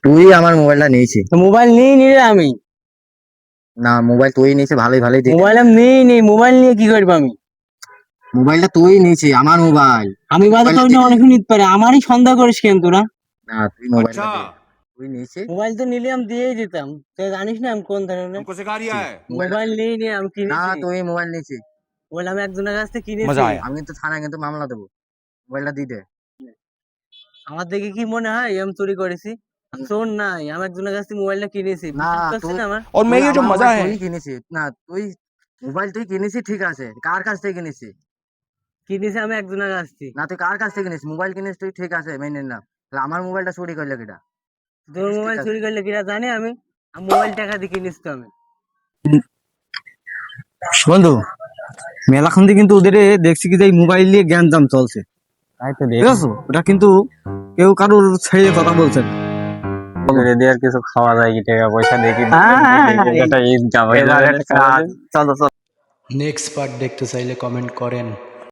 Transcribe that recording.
তুই আমার মোবাইলটা নিয়েছিস। তো মোবাইল নিয়ে নিলে আমি না, মোবাইল তুই নিয়েছিস, ভালোই ভালোই দিতে। মোবাইল আমি নিয়ে নি, মোবাইল নিয়ে কি করবো আমি? মোবাইলটা তুই নিয়েছিস, আমার মোবাইল। আমি বাদে তো মোবাইলটা অন্য দিতে। অনেক নিতে পারে, আমারই সন্দেহ করিস কেন তোরা? না, তুই মোবাইলটা দে। তুই নিয়েছিস। মোবাইল তো নিলে আমি দিয়েই দিতাম, তুই জানিস না আমি কোন ধরনের। हमको सिखा रिया है। মোবাইলটা মোবাইল দে। নিয়ে নিয়ে আমি না, কিনেছি। তুই মোবাইল নিয়েছিস। মোবাইল আমি একজনের কাছ থেকে मजा কিনেছি। आया। আমি কিন্তু থানায় কিন্তু মামলা দেবো। মোবাইলটা দিয়ে দে। আমার দেখে কি মনে হয় আমি চুরি করেছি? আমি চোর নাই, আমি একজনের কাছ থেকে মোবাইলটা কিনেছি, না, বিশ্বাস করছি তুই না আমার। और मैं তুই ये जो আমার मजा মোবাইল है। তুই কিনেছিস না, তুই মোবাইল তুই কিনেছিস, ঠিক আছে, কার কাছ থেকে কিনেছিস? কিনেছি আমি একজনের কাছ থেকে। না, তুই কার কাছ থেকে কিনিস? মোবাইল কিনিস তুই, ঠিক আছে, মেনে নিলাম। তাহলে আমার মোবাইলটা চুরি করলে কিটা? তোর ঠিক মোবাইল আছে। চুরি করলে কিনা জানি আমি? আমি মোবাইল টাকা দিয়ে কিনিস তো আমি। বন্ধু, মেলাখান থেকে কিন্তু ওদের দেখছি কি যে এই মোবাইল নিয়ে জ্ঞানজাম চলছে, তাই তো ঠিক আছে? ওটা কিন্তু কেউ কারোর ছেড়ে কথা বলছে না। দেখি আর কিছু খাওয়া যায় কি, টাকা পয়সা দেখি একটা ইনকাম। চলো চলো। নেক্সট পার্ট দেখতে চাইলে কমেন্ট করেন।